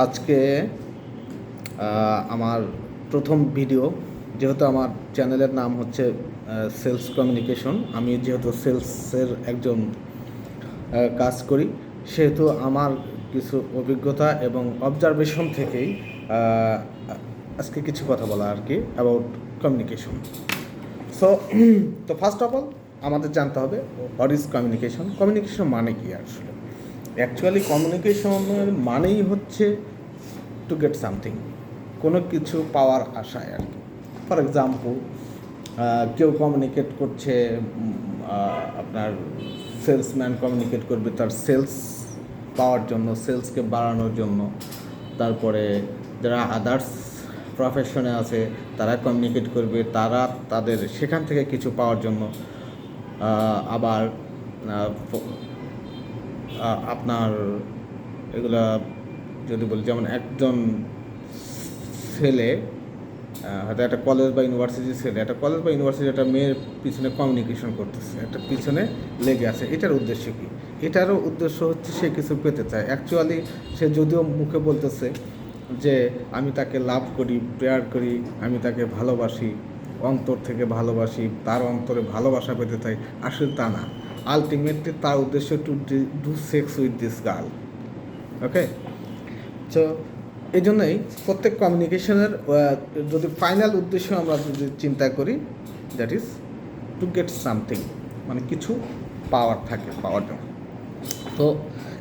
আজকে আমার প্রথম ভিডিও, যেহেতু আমার চ্যানেলের নাম হচ্ছে সেলস কমিউনিকেশন। আমি যেহেতু সেলসের একজন কাজ করি, সেহেতু আমার কিছু অভিজ্ঞতা এবং অবজারভেশন থেকেই আজকে কিছু কথা বলা আর কি অ্যাবাউট কমিউনিকেশন। তো ফার্স্ট অফ অল আমাদের জানতে হবে হোয়াট ইজ কমিউনিকেশন। কমিউনিকেশন মানে কি আসলে? অ্যাকচুয়ালি কমিউনিকেশনের মানেই হচ্ছে টু গেট সামথিং, কোনো কিছু পাওয়ার আশায় আর কি। ফর এক্সাম্পল, কেউ কমিউনিকেট করছে, আপনার সেলসম্যান কমিউনিকেট করবে তার সেলস পাওয়ার জন্য, সেলসকে বাড়ানোর জন্য। তারপরে যারা আদার্স প্রফেশনে আছে তারা কমিউনিকেট করবে, তারা তাদের সেখান থেকে কিছু পাওয়ার জন্য। আবার আপনার এগুলা যদি বলি, যেমন একজন ছেলে হয়তো একটা কলেজ বা ইউনিভার্সিটির ছেলে একটা কলেজ বা ইউনিভার্সিটি একটা মেয়ের পিছনে কমিউনিকেশন করতেছে, একটা পিছনে লেগে আছে। এটার উদ্দেশ্য কী? এটারও উদ্দেশ্য হচ্ছে সে কিছু পেতে চায়। অ্যাকচুয়ালি সে যদিও মুখে বলতেছে যে আমি তাকে লাভ করি, প্রেয়ার করি, আমি তাকে ভালোবাসি, অন্তর থেকে ভালোবাসি, তার অন্তরে ভালোবাসা পেতে চাই, আসলে তা না। আলটিমেটলি তার উদ্দেশ্য to do sex with this girl. Okay, তো এই জন্যই প্রত্যেক কমিউনিকেশনের যদি ফাইনাল উদ্দেশ্য আমরা যদি চিন্তা করি, that is to get something, মানে কিছু পাওয়ার থাকে, পাওয়ার জন্য। তো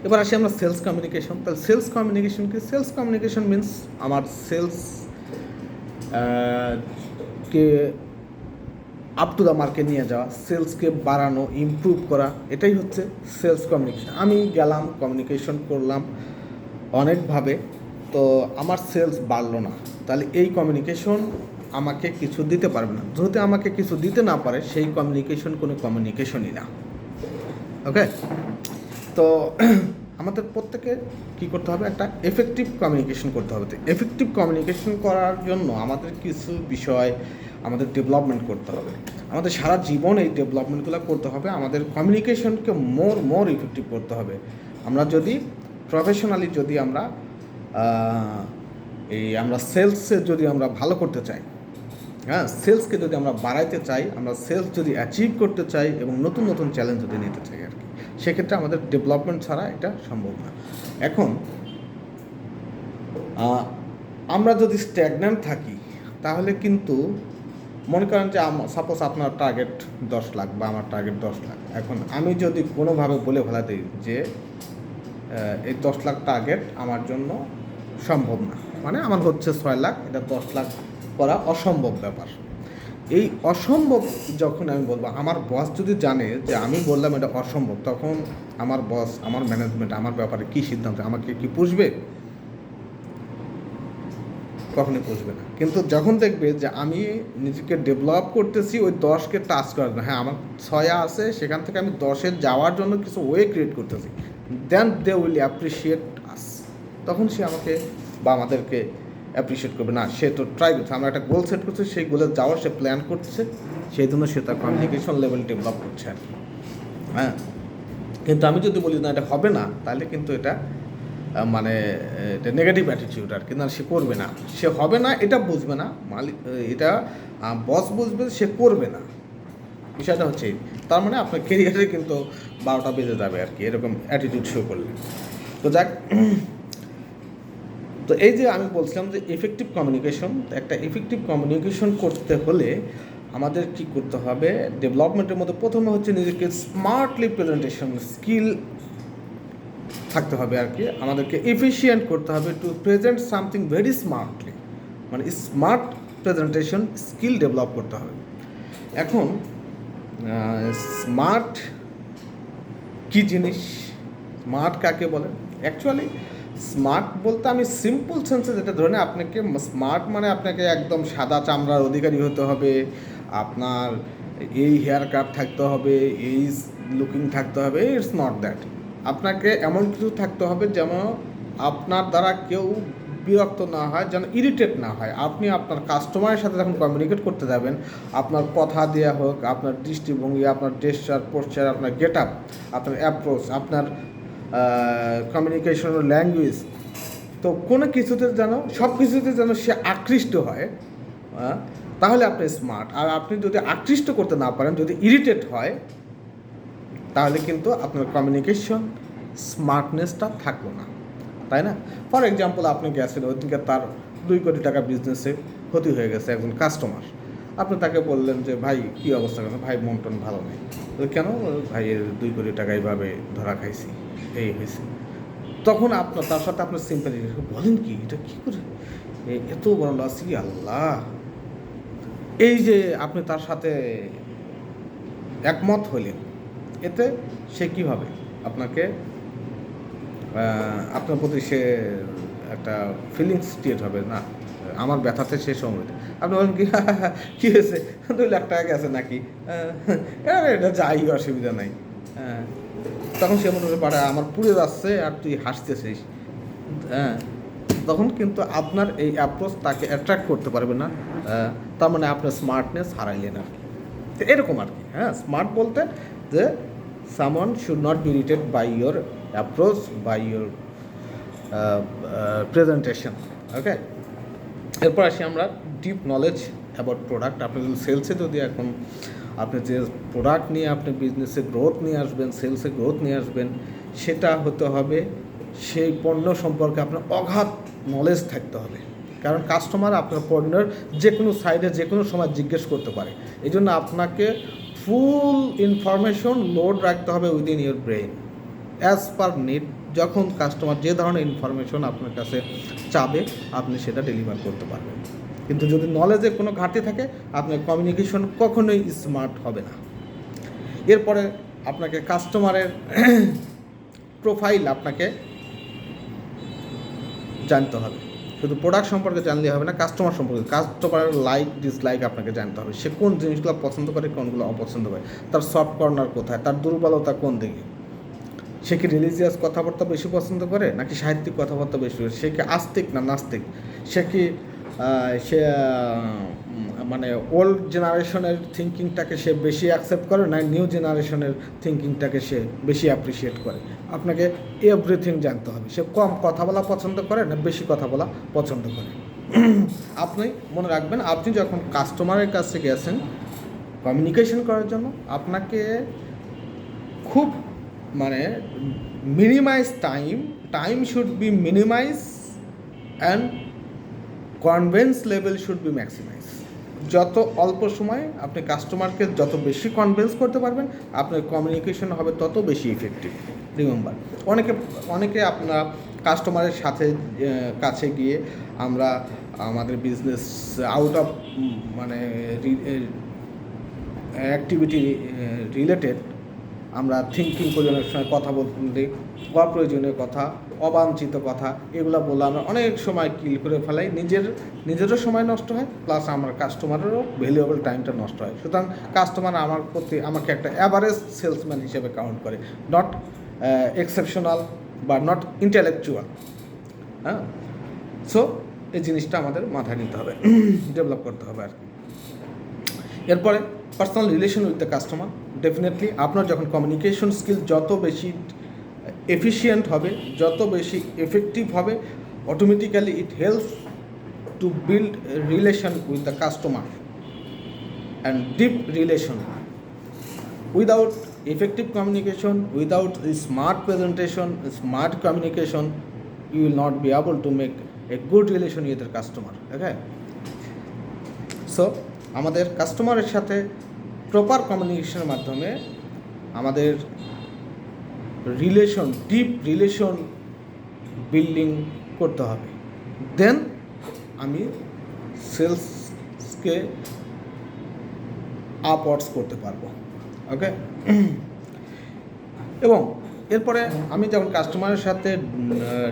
এবার আসি আমরা সেলস কমিউনিকেশন। তাহলে সেলস কমিউনিকেশন কি? সেলস কমিউনিকেশন মিনস আমার সেলস কে আপ টু দ্য মার্কে নিয়ে যাওয়া, সেলসকে বাড়ানো, ইমপ্রুভ করা, এটাই হচ্ছে সেলস কমিউনিকেশন। আমি গেলাম, কমিউনিকেশন করলাম অনেকভাবে, তো আমার সেলস বাড়লো না, তাহলে এই কমিউনিকেশন আমাকে কিছু দিতে পারবে না। যদি আমাকে কিছু দিতে না পারে, সেই কমিউনিকেশন কোনো কমিউনিকেশনই না। ওকে, তো আমাদের প্রত্যেকে কী করতে হবে? একটা এফেক্টিভ কমিউনিকেশন করতে হবে। তো এফেক্টিভ কমিউনিকেশন করার জন্য আমাদের কিছু বিষয় আমাদের ডেভেলপমেন্ট করতে হবে। আমাদের সারা জীবন এই ডেভেলপমেন্টগুলো করতে হবে। আমাদের কমিউনিকেশনকে মোর ইফেক্টিভ করতে হবে। আমরা যদি প্রফেশনালি যদি আমরা আমরা সেলসে যদি আমরা ভালো করতে চাই, হ্যাঁ, সেলসকে যদি আমরা বাড়াইতে চাই, আমরা সেলস যদি অ্যাচিভ করতে চাই এবং নতুন নতুন চ্যালেঞ্জ যদি নিতে চাই আর কি, সেক্ষেত্রে আমাদের ডেভেলপমেন্ট ছাড়া এটা সম্ভব না। এখন আমরা যদি স্ট্যাগন্যান্ট থাকি, তাহলে কিন্তু মনে করেন যে সাপোজ আপনার টার্গেট 10 লাখ বা আমার টার্গেট 10 লাখ। এখন আমি যদি কোনোভাবে বলে ফেলা দিই যে এই 10 লাখ টার্গেট আমার জন্য সম্ভব না, মানে আমার হচ্ছে 6 লাখ, এটা 10 লাখ করা অসম্ভব ব্যাপার। এই অসম্ভব যখন আমি বলবো, আমার বস যদি জানে যে আমি বললাম এটা অসম্ভব, তখন আমার বস, আমার ম্যানেজমেন্ট আমার ব্যাপারে কী সিদ্ধান্ত? আমাকে কি পুষবে? কখনই পুষবে না। কিন্তু যখন দেখবে যে আমি নিজেকে ডেভেলপ করতেছি ওই 10কে টাচ করার জন্য, হ্যাঁ আমার 6 আছে, সেখান থেকে আমি 10-এ যাওয়ার জন্য কিছু ওয়ে ক্রিয়েট করতেছি, দেন দে উইল অ্যাপ্রিসিয়েট আস। তখন সে আমাকে বা আমাদেরকে অ্যাপ্রিসিয়েট করবে। না, সে তো ট্রাই করছে, আমরা একটা গোল সেট করছি, সেই গোলে যাওয়ার সে প্ল্যান করছে, সেই জন্য সে তার কমিউনিকেশন লেভেল ডেভেলপ করছে আর কি। হ্যাঁ, কিন্তু আমি যদি বলি না এটা হবে না, তাহলে কিন্তু এটা মানে এটা নেগেটিভ অ্যাটিটিউড আর কি। না, সে করবে না, সে হবে না এটা বুঝবে না মালিক, এটা বস বুঝবে, সে করবে না। বিষয়টা হচ্ছে তার মানে আপনার কেরিয়ারে কিন্তু 12টা বেজে যাবে আর কি, এরকম অ্যাটিটিউড শো করলে। তো যাক, তো এই যে আমি বলছিলাম যে এফেক্টিভ কমিউনিকেশন, একটা এফেক্টিভ কমিউনিকেশন করতে হলে আমাদের কি করতে হবে? ডেভেলপমেন্টের মধ্যে প্রথমে হচ্ছে নিজেকে স্মার্টলি প্রেজেন্টেশন স্কিল থাকতে হবে আর কি। আমাদেরকে এফিশিয়েন্ট করতে হবে to present something very smartly, মানে স্মার্ট প্রেজেন্টেশন স্কিল ডেভেলপ করতে হবে। এখন স্মার্ট কী জিনিস? স্মার্ট কাকে বলে? অ্যাকচুয়ালি স্মার্ট বলতে আমি সিম্পল সেন্সে যেটা ধরে নিই, আপনাকে স্মার্ট মানে আপনাকে একদম সাদা চামড়ার অধিকারী হতে হবে, আপনার এই হেয়ার কাট থাকতে হবে, এই লুকিং থাকতে হবে। It's not that. আপনাকে এমন কিছু থাকতে হবে যেন আপনার দ্বারা কেউ বিরক্ত না হয়, যেন ইরিটেট না হয়। আপনি আপনার কাস্টমারের সাথে যখন কমিউনিকেট করতে যাবেন, আপনার কথা দেওয়া হোক, আপনার দৃষ্টিভঙ্গি, আপনার জেস্চার, পোস্চার, আপনার গেট আপ, আপনার অ্যাপ্রোচ, আপনার কমিউনিকেশনের ল্যাঙ্গুয়েজ, তো কোনো কিছুতে যেন সব কিছুতে যেন সে আকৃষ্ট হয়, তাহলে আপনি স্মার্ট। আর আপনি যদি আকৃষ্ট করতে না পারেন, যদি ইরিটেট হয়, তাহলে কিন্তু আপনার কমিউনিকেশন স্মার্টনেসটা থাকলো না, তাই না? ফর এক্সাম্পল, আপনি গেছেন ওইদিকে, তার 2 কোটি টাকা বিজনেসে ক্ষতি হয়ে গেছে, একজন কাস্টমার। আপনি তাকে বললেন যে ভাই কী অবস্থা, কেন ভাই মন টন ভালো নেই। কেন? ভাই 2 কোটি টাকা এইভাবে ধরা খাইছি, এই হয়েছে। তখন আপনার তার সাথে আপনার সিম্পাথি, বলেন কি এটা কী করে এত বড় লস, আল্লাহ। এই যে আপনি তার সাথে একমত হলেন, এতে সে কীভাবে আপনাকে, আপনার প্রতি সে একটা ফিলিংস ক্রিয়েট হবে না, আমার ব্যথাতে সে সমৃদ্ধ। আপনি বলেন কি কী হয়েছে, 2 লাখ টাকা গেছে নাকি, এটা যাই, অসুবিধা নাই। তখন সে মনে করে পারে আমার পুড়ে যাচ্ছে আর তুই হাসতেছিস। তখন কিন্তু আপনার এই অ্যাপ্রোচ তাকে অ্যাট্রাক্ট করতে পারবে না, তার মানে আপনার স্মার্টনেস হারাইলেন আর কি। তো এরকম আর কি। স্মার্ট বলতে যে someone should not be irritated by your approach, by your presentation. ওকে, এরপর আসি আমরা ডিপ নলেজ অ্যাবাউট প্রোডাক্ট। আপনি যদি সেলসে, যদি এখন আপনি যে প্রোডাক্ট নিয়ে আপনি বিজনেসে গ্রোথ নিয়ে আসবেন, সেলসে গ্রোথ নিয়ে আসবেন, সেটা হতে হবে সেই পণ্য সম্পর্কে আপনার অগাধ নলেজ থাকতে হবে। কারণ কাস্টমার আপনার পণ্যের যে কোনো সাইডে যে কোনো সময় জিজ্ঞেস করতে পারে। এই জন্য আপনাকে ফুল ইনফরমেশন লোড রাখতে হবে within your brain as per need. যখন কাস্টমার যে ধরনের ইনফরমেশন আপনার কাছে চাবে, আপনি সেটা ডেলিভার করতে পারবেন। কিন্তু যদি নলেজে কোনো ঘাটতি থাকে, আপনার কমিউনিকেশন কখনোই স্মার্ট হবে না। এরপরে আপনাকে কাস্টমারের প্রোফাইল আপনাকে জানতে হবে। শুধু প্রোডাক্ট সম্পর্কে জানলে হবে না, কাস্টমার সম্পর্কে, কাস্টমারের লাইক ডিসলাইক আপনাকে জানতে হবে। সে কোন জিনিসগুলো পছন্দ করে, কোনগুলো অপছন্দ করে, তার সফট কর্নার কোথায়, তার দুর্বলতা কোন দিকে। সে কি রিলিজিয়াস কথাবার্তা বেশি পছন্দ করে নাকি সাহিত্যিক কথাবার্তা বেশি করে, সে কি আস্তিক না নাস্তিক, সে কি সে মানে ওল্ড জেনারেশনের থিঙ্কিংটাকে সে বেশি অ্যাকসেপ্ট করে না নিউ জেনারেশনের থিঙ্কিংটাকে সে বেশি অ্যাপ্রিসিয়েট করে। আপনাকে এভরিথিং জানতে হবে। সে কম কথা বলা পছন্দ করে না বেশি কথা বলা পছন্দ করে। আপনি মনে রাখবেন, আপনি যখন কাস্টমারের কাছে গেছেন কমিউনিকেশন করার জন্য, আপনাকে খুব মানে minimize time should be minimize and convince level should be maximize. যত অল্প সময়ে আপনি কাস্টমারকে যত বেশি কনভিন্স করতে পারবেন, আপনার কমিউনিকেশন হবে তত বেশি ইফেক্টিভ। রিমেম্বার, অনেকে আপনার কাস্টমারের কাছে গিয়ে আমরা আমাদের বিজনেস আউট অফ মানে অ্যাক্টিভিটি রিলেটেড আমরা থিঙ্কিং করি, অনেক সময় কথা বলতে অপ্রয়োজনীয় কথা, অবাঞ্ছিত কথা, এগুলো বলে আমরা অনেক সময় কিল করে ফেলাই, নিজেরও সময় নষ্ট হয়, প্লাস আমার কাস্টমারেরও ভ্যালুয়েবল টাইমটা নষ্ট হয়। সুতরাং কাস্টমার আমার প্রতি আমাকে একটা অ্যাভারেজ সেলসম্যান হিসেবে কাউন্ট করে, নট এক্সেপশনাল বা নট ইন্টেলেকচুয়াল। সো এই জিনিসটা আমাদের মাথায় নিতে হবে, ডেভেলপ করতে হবে আর কি। এরপরে personal relation with the customer. Definitely আপনার যখন কমিউনিকেশন স্কিল যত বেশি এফিশিয়েন্ট হবে, যত বেশি এফেক্টিভ হবে, automatically it helps to build relation with the customer and deep relation. Without effective communication, without a smart presentation, smart communication, you will not be able to make a good relation with the customer. Okay, so আমাদের কাস্টমারের সাথে proper কমিউনিকেশনের মাধ্যমে আমাদের relation, deep relation building করতে হবে। দেন আমি সেলসকে upwards করতে পারবো। ওকে, এবং এরপরে আমি যখন কাস্টমারের সাথে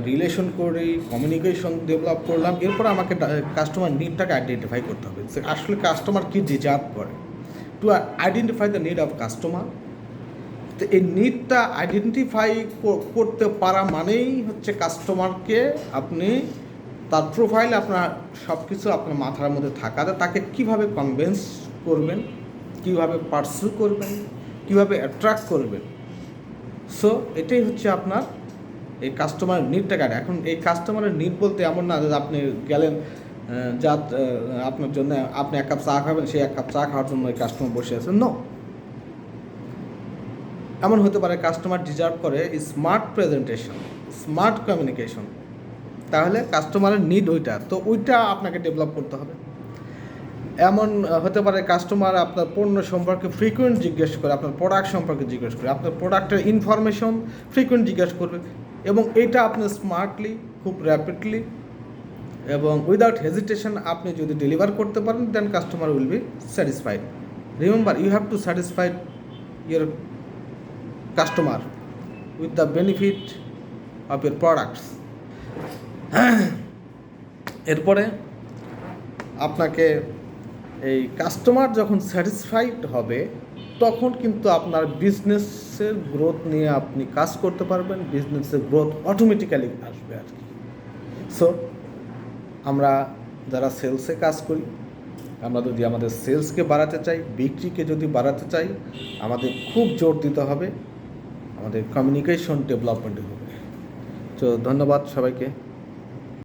রিলেশন করি, কমিউনিকেশন ডেভেলপ করলাম, এরপরে আমাকে কাস্টমার নিডটাকে আইডেন্টিফাই করতে হবে। আসলে কাস্টমার কী ডিজার্ভ করে। To identify the need of customer, তো এই নিডটা আইডেন্টিফাই করতে পারা মানেই হচ্ছে কাস্টমারকে আপনি তার প্রোফাইল, আপনার সব কিছু আপনার মাথার মধ্যে থাকা, তাকে কীভাবে কনভিন্স করবেন, কীভাবে পার্সু করবেন, কীভাবে অ্যাট্রাক্ট করবেন। সো এটাই হচ্ছে আপনার এই কাস্টমার নিডটা কাটে। এখন এই কাস্টমারের নিড বলতে এমন না যে আপনি গেলেন যা আপনার জন্য আপনি এক কাপ চা খাবেন, সেই এক কাপ চা খাওয়ার জন্য এই কাস্টমার বসে আছেন। নো, এমন হতে পারে কাস্টমার ডিজার্ভ করে স্মার্ট প্রেজেন্টেশন, স্মার্ট কমিউনিকেশন। তাহলে কাস্টমারের নিড ওইটা, তো ওইটা আপনাকে ডেভেলপ করতে হবে। এমন হতে পারে কাস্টমার আপনার পণ্য সম্পর্কে ফ্রিকুয়েন্ট জিজ্ঞেস করে, আপনার প্রোডাক্ট সম্পর্কে জিজ্ঞেস করে, আপনার প্রোডাক্টের ইনফরমেশন ফ্রিকুয়েন্ট জিজ্ঞেস করবে, এবং এইটা আপনি স্মার্টলি, খুব র্যাপিডলি এবং উইদাউট হেজিটেশন আপনি যদি ডেলিভার করতে পারেন, then customer will be satisfied. Remember, you have to satisfied your customer with the benefit of your products. এরপরে আপনাকে এই কাস্টমার যখন স্যাটিসফাইড হবে, তখন কিন্তু আপনার বিজনেসের গ্রোথ নিয়ে আপনি কাজ করতে পারবেন, বিজনেসের গ্রোথ অটোমেটিক্যালি আসবে আর কি। সো আমরা যারা সেলসে কাজ করি, আমরা যদি আমাদের সেলসকে বাড়াতে চাই, বিক্রিকে যদি বাড়াতে চাই, আমাদের খুব জোর দিতে হবে আমাদের কমিউনিকেশন ডেভেলপমেন্টের উপরে। তো ধন্যবাদ সবাইকে।